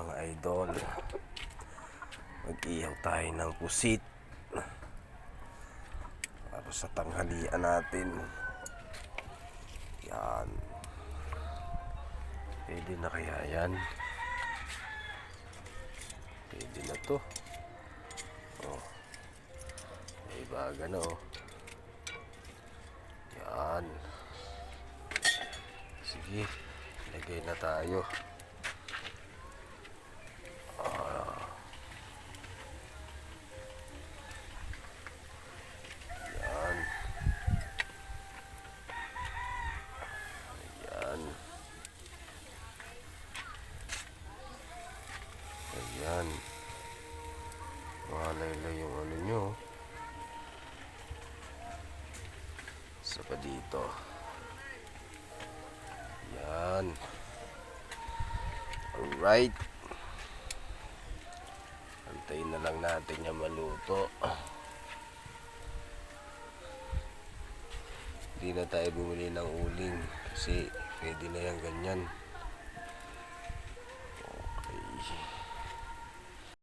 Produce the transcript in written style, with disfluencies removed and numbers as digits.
mga idol, mag-ihaw tayo ng pusit para sa tanghalian natin. Yan, pwede na kaya yan? Pwede na to. Oh, may baga na oh. Yan, sige, lagay na tayo. Ayan, malaylay yung ano nyo. Isa pa dito. Ayan. Alright, antayin na lang natin yung maluto. Hindi na tayo bumili ng uling kasi pwede na yan ganyan. Okay.